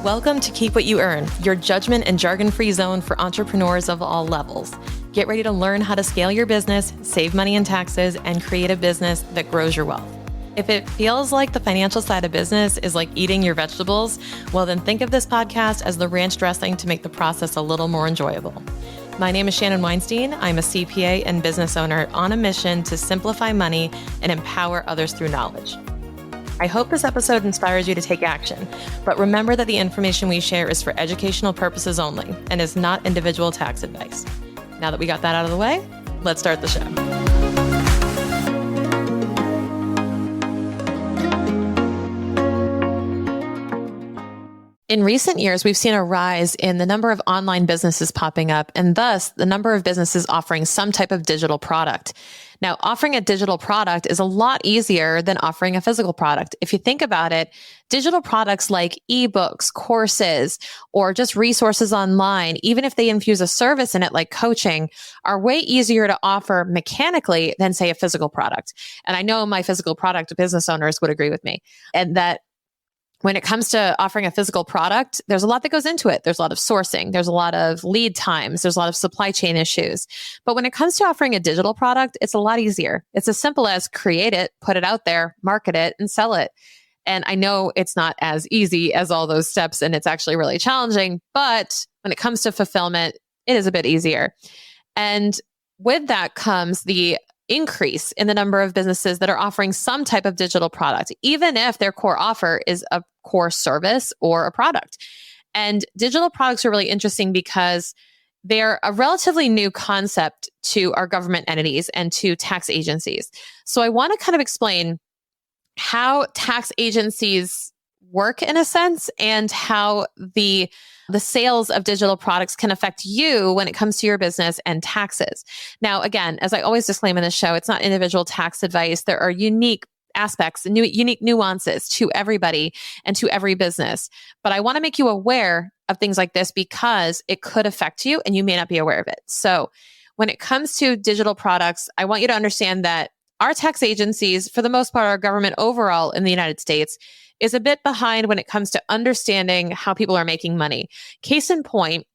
Welcome to Keep What You Earn, your judgment and jargon-free zone for entrepreneurs of all levels. Get ready to learn how to scale your business, save money in taxes, and create a business that grows your wealth. If it feels like the financial side of business is like eating your vegetables, well then think of this podcast as the ranch dressing to make the process a little more enjoyable. My name is Shannon Weinstein. I'm a CPA and business owner on a mission to simplify money and empower others through knowledge. I hope this episode inspires you to take action, but remember that the information we share is for educational purposes only and is not individual tax advice. Now that we got that out of the way, let's start the show. In recent years, we've seen a rise in the number of online businesses popping up and thus the number of businesses offering some type of digital product. Now, offering a digital product is a lot easier than offering a physical product. If you think about it, digital products like ebooks, courses, or just resources online, even if they infuse a service in it like coaching, are way easier to offer mechanically than, say, a physical product. And I know my physical product business owners would agree with me. And that when it comes to offering a physical product, there's a lot that goes into it. There's a lot of sourcing. There's a lot of lead times. There's a lot of supply chain issues. But when it comes to offering a digital product, it's a lot easier. It's as simple as create it, put it out there, market it, and sell it. And I know it's not as easy as all those steps, and it's actually really challenging. But when it comes to fulfillment, it is a bit easier. And with that comes the increase in the number of businesses that are offering some type of digital product, even if their core offer is a core service or a product. And digital products are really interesting because they're a relatively new concept to our government entities and to tax agencies. So I want to kind of explain how tax agencies work in a sense and how the sales of digital products can affect you when it comes to your business and taxes. Now, again, as I always disclaim in this show, it's not individual tax advice. There are unique aspects, unique nuances to everybody and to every business. But I want to make you aware of things like this because it could affect you and you may not be aware of it. So when it comes to digital products, I want you to understand that our tax agencies, for the most part, our government overall in the United States, is a bit behind when it comes to understanding how people are making money. Case in point,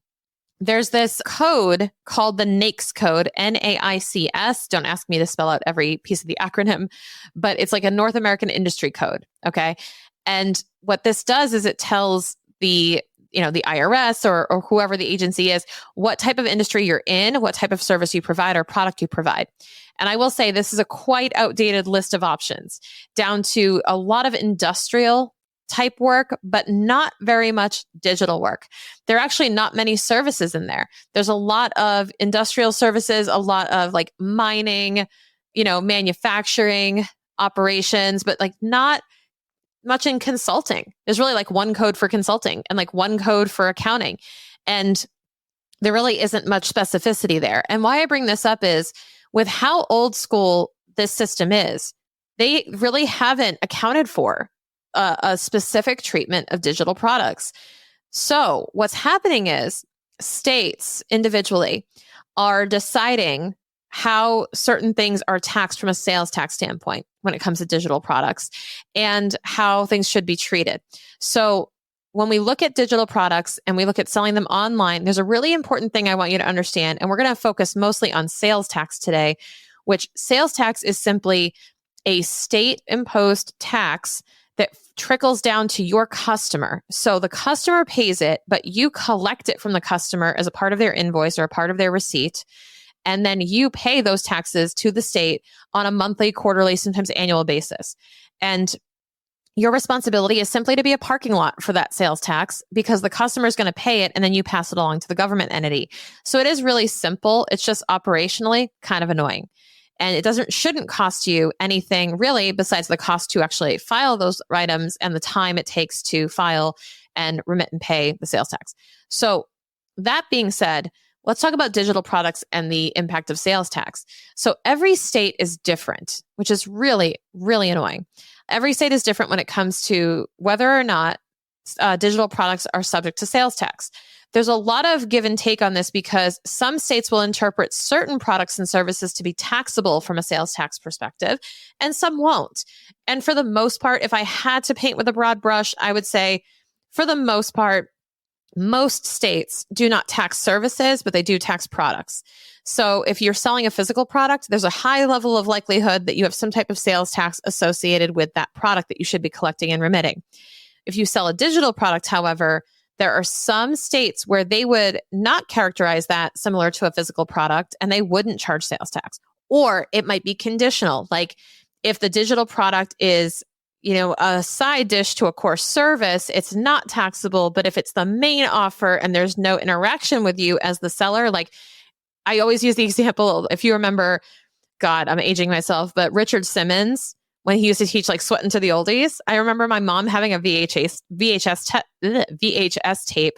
there's this code called the NAICS code, NAICS. Don't ask me to spell out every piece of the acronym, but it's like a North American industry code, okay? And what this does is it tells the IRS or whoever the agency is, what type of industry you're in, what type of service you provide or product you provide. And I will say this is a quite outdated list of options, down to a lot of industrial type work, but not very much digital work. There are actually not many services in there. There's a lot of industrial services, a lot of like mining, manufacturing operations, but like not much in consulting. There's really like one code for consulting and like one code for accounting. And there really isn't much specificity there. And why I bring this up is with how old school this system is, they really haven't accounted for a specific treatment of digital products. So what's happening is states individually are deciding how certain things are taxed from a sales tax standpoint when it comes to digital products and how things should be treated. So when we look at digital products and we look at selling them online, there's a really important thing I want you to understand. And we're going to focus mostly on sales tax today, which sales tax is simply a state-imposed tax that trickles down to your customer. So the customer pays it, but you collect it from the customer as a part of their invoice or a part of their receipt. And then you pay those taxes to the state on a monthly, quarterly, sometimes annual basis. And your responsibility is simply to be a parking lot for that sales tax because the customer is going to pay it and then you pass it along to the government entity. So it is really simple. It's just operationally kind of annoying. And it shouldn't cost you anything really besides the cost to actually file those items and the time it takes to file and remit and pay the sales tax. So that being said, let's talk about digital products and the impact of sales tax. So every state is different, which is really, really annoying. Every state is different when it comes to whether or not digital products are subject to sales tax. There's a lot of give and take on this because some states will interpret certain products and services to be taxable from a sales tax perspective, and some won't. And for the most part, if I had to paint with a broad brush, I would say For the most part, most states do not tax services, but they do tax products. So if you're selling a physical product, there's a high level of likelihood that you have some type of sales tax associated with that product that you should be collecting and remitting. If you sell a digital product, however, there are some states where they would not characterize that similar to a physical product and they wouldn't charge sales tax. Or it might be conditional. Like if the digital product is a side dish to a core service, it's not taxable. But if it's the main offer and there's no interaction with you as the seller, like I always use the example, if you remember, God, I'm aging myself, but Richard Simmons, when he used to teach like Sweatin' to the Oldies, I remember my mom having a VHS tape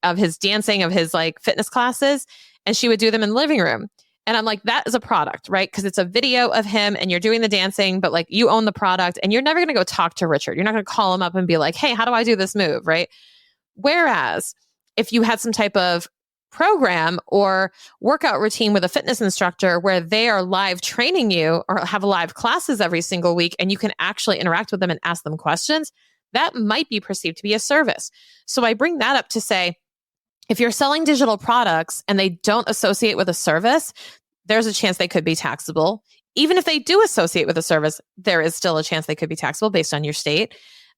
of his dancing, of his like fitness classes, and she would do them in the living room. And I'm like, that is a product, right? Because it's a video of him and you're doing the dancing, but like you own the product and you're never going to go talk to Richard. You're not going to call him up and be like, hey, how do I do this move, right? Whereas if you had some type of program or workout routine with a fitness instructor where they are live training you or have live classes every single week and you can actually interact with them and ask them questions, that might be perceived to be a service. So I bring that up to say, if you're selling digital products and they don't associate with a service, there's a chance they could be taxable. Even if they do associate with a service, there is still a chance they could be taxable based on your state.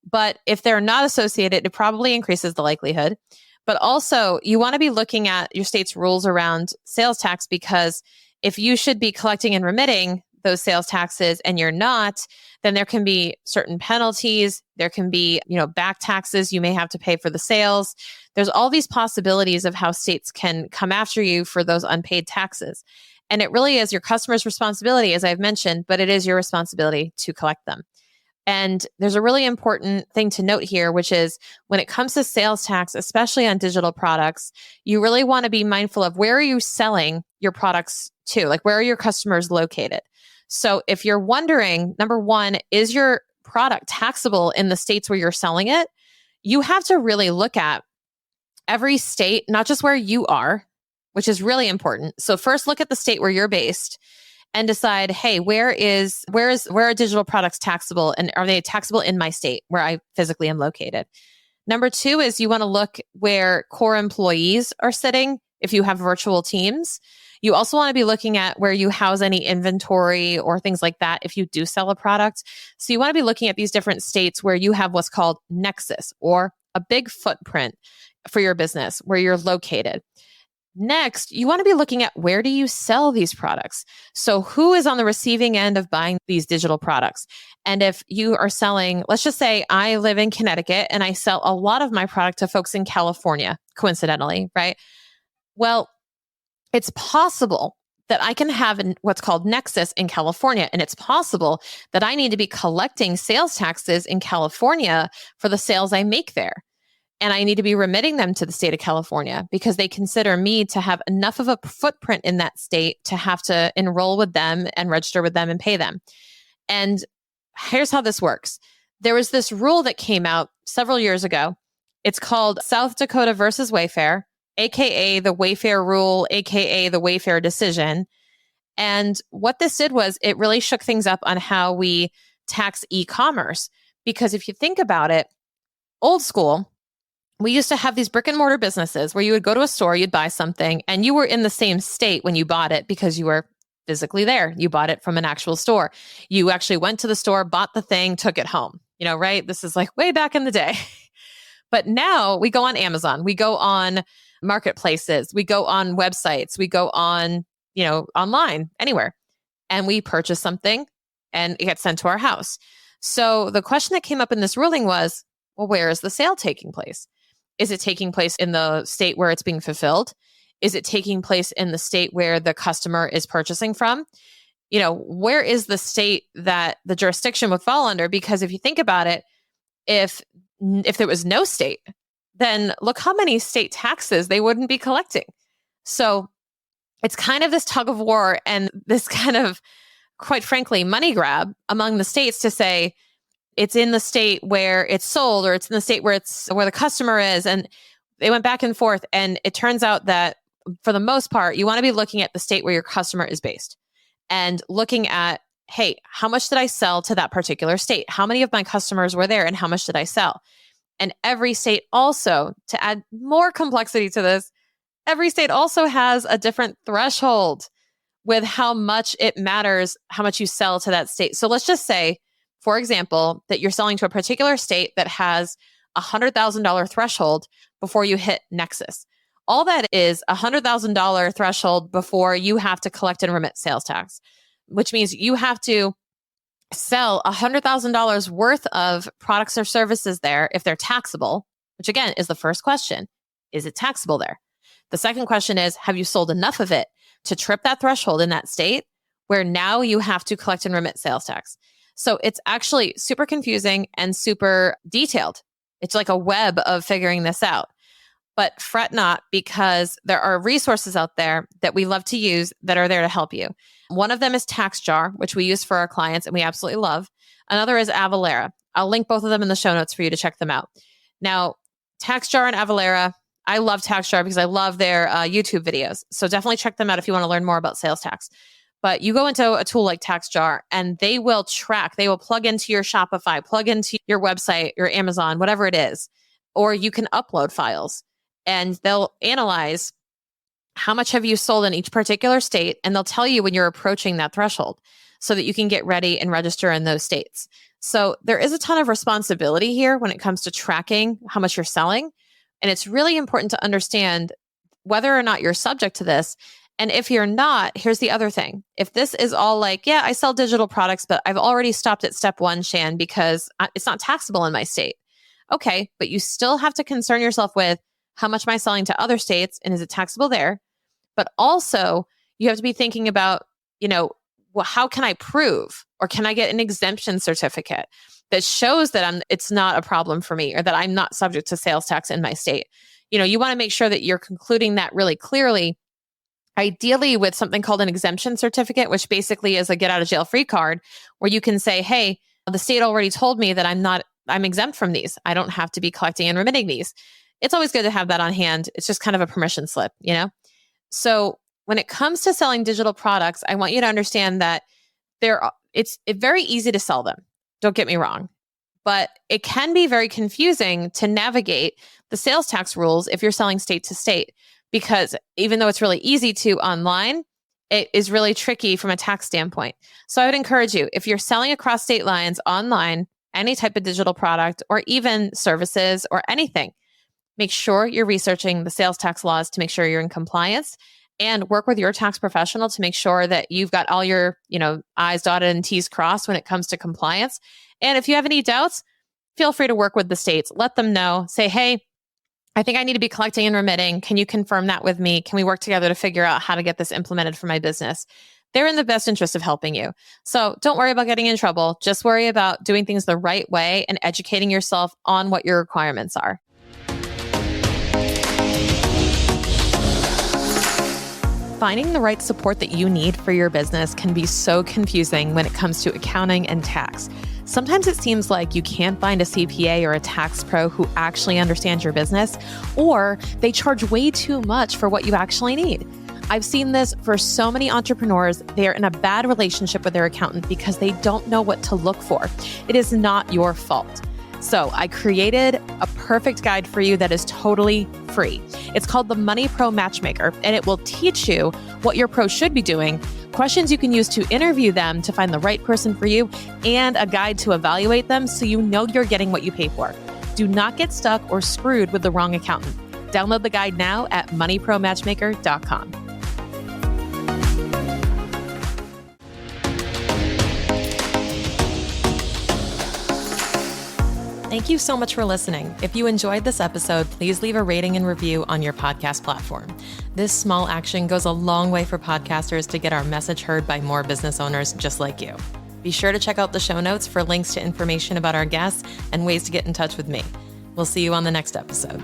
But if they're not associated, it probably increases the likelihood. But also, you want to be looking at your state's rules around sales tax, because if you should be collecting and remitting those sales taxes and you're not, then there can be certain penalties. There can be, back taxes you may have to pay for the sales. There's all these possibilities of how states can come after you for those unpaid taxes. And it really is your customer's responsibility, as I've mentioned, but it is your responsibility to collect them. And there's a really important thing to note here, which is when it comes to sales tax, especially on digital products, you really want to be mindful of where are you selling your products to? Like, where are your customers located? So if you're wondering, number one, is your product taxable in the states where you're selling it? You have to really look at every state, not just where you are, which is really important. So first look at the state where you're based and decide, hey, where are digital products taxable, and are they taxable in my state where I physically am located? Number two is you want to look where core employees are sitting if you have virtual teams. You also want to be looking at where you house any inventory or things like that if you do sell a product. So you want to be looking at these different states where you have what's called nexus, or a big footprint for your business, where you're located. Next, you want to be looking at where do you sell these products? So who is on the receiving end of buying these digital products? And if you are selling, let's just say I live in Connecticut and I sell a lot of my product to folks in California, coincidentally, right? Well, it's possible that I can have what's called nexus in California. And it's possible that I need to be collecting sales taxes in California for the sales I make there. And I need to be remitting them to the state of California because they consider me to have enough of a footprint in that state to have to enroll with them and register with them and pay them. And here's how this works. There was this rule that came out several years ago. It's called South Dakota versus Wayfair, AKA the Wayfair rule, AKA the Wayfair decision. And what this did was it really shook things up on how we tax e-commerce. Because if you think about it, old school, we used to have these brick and mortar businesses where you would go to a store, you'd buy something, and you were in the same state when you bought it because you were physically there. You bought it from an actual store. You actually went to the store, bought the thing, took it home, right? This is like way back in the day. But now we go on Amazon, we go on marketplaces, we go on websites, we go on, online, anywhere, and we purchase something and it gets sent to our house. So the question that came up in this ruling was, well, where is the sale taking place? Is it taking place in the state where it's being fulfilled? Is it taking place in the state where the customer is purchasing from? Where is the state that the jurisdiction would fall under? Because if you think about it, if there was no state, then look how many state taxes they wouldn't be collecting. So it's kind of this tug of war and this kind of, quite frankly, money grab among the states to say, it's in the state where it's sold, or it's in the state where the customer is. And they went back and forth. And it turns out that for the most part, you want to be looking at the state where your customer is based and looking at, hey, how much did I sell to that particular state? How many of my customers were there and how much did I sell? And every state also, to add more complexity to this, every state also has a different threshold with how much it matters, how much you sell to that state. So let's just say, for example, that you're selling to a particular state that has a $100,000 threshold before you hit NAICS. All that is a $100,000 threshold before you have to collect and remit sales tax, which means you have to sell $100,000 worth of products or services there if they're taxable, which again is the first question. Is it taxable there? The second question is, have you sold enough of it to trip that threshold in that state where now you have to collect and remit sales tax? So it's actually super confusing and super detailed. It's like a web of figuring this out. But fret not, because there are resources out there that we love to use that are there to help you. One of them is TaxJar, which we use for our clients and we absolutely love. Another is Avalara. I'll link both of them in the show notes for you to check them out. Now, TaxJar and Avalara, I love TaxJar because I love their YouTube videos. So definitely check them out if you want to learn more about sales tax. But you go into a tool like TaxJar and they will track, they will plug into your Shopify, plug into your website, your Amazon, whatever it is, or you can upload files and they'll analyze how much have you sold in each particular state, and they'll tell you when you're approaching that threshold so that you can get ready and register in those states. So there is a ton of responsibility here when it comes to tracking how much you're selling. And it's really important to understand whether or not you're subject to this. And if you're not, here's the other thing. If this is all like, yeah, I sell digital products, but I've already stopped at step one, Shan, because it's not taxable in my state. Okay, but you still have to concern yourself with how much am I selling to other states and is it taxable there? But also you have to be thinking about, well, how can I prove, or can I get an exemption certificate that shows that it's not a problem for me, or that I'm not subject to sales tax in my state? You want to make sure that you're concluding that really clearly, ideally with something called an exemption certificate, which basically is a get out of jail free card where you can say, hey, the state already told me that I'm exempt from these. I don't have to be collecting and remitting these. It's always good to have that on hand. It's just kind of a permission slip, So when it comes to selling digital products, I want you to understand that it's very easy to sell them. Don't get me wrong, but it can be very confusing to navigate the sales tax rules if you're selling state to state, because even though it's really easy to online, it is really tricky from a tax standpoint. So I would encourage you, if you're selling across state lines online, any type of digital product or even services or anything, make sure you're researching the sales tax laws to make sure you're in compliance, and work with your tax professional to make sure that you've got all your, I's dotted and T's crossed when it comes to compliance. And if you have any doubts, feel free to work with the states. Let them know. Say, hey, I think I need to be collecting and remitting. Can you confirm that with me? Can we work together to figure out how to get this implemented for my business? They're in the best interest of helping you. So don't worry about getting in trouble. Just worry about doing things the right way and educating yourself on what your requirements are. Finding the right support that you need for your business can be so confusing when it comes to accounting and tax. Sometimes it seems like you can't find a CPA or a tax pro who actually understands your business, or they charge way too much for what you actually need. I've seen this for so many entrepreneurs. They are in a bad relationship with their accountant because they don't know what to look for. It is not your fault. So I created a perfect guide for you that is totally free. It's called the Money Pro Matchmaker, and it will teach you what your pro should be doing, questions you can use to interview them to find the right person for you, and a guide to evaluate them so you know you're getting what you pay for. Do not get stuck or screwed with the wrong accountant. Download the guide now at moneypromatchmaker.com. Thank you so much for listening. If you enjoyed this episode, please leave a rating and review on your podcast platform. This small action goes a long way for podcasters to get our message heard by more business owners just like you. Be sure to check out the show notes for links to information about our guests and ways to get in touch with me. We'll see you on the next episode.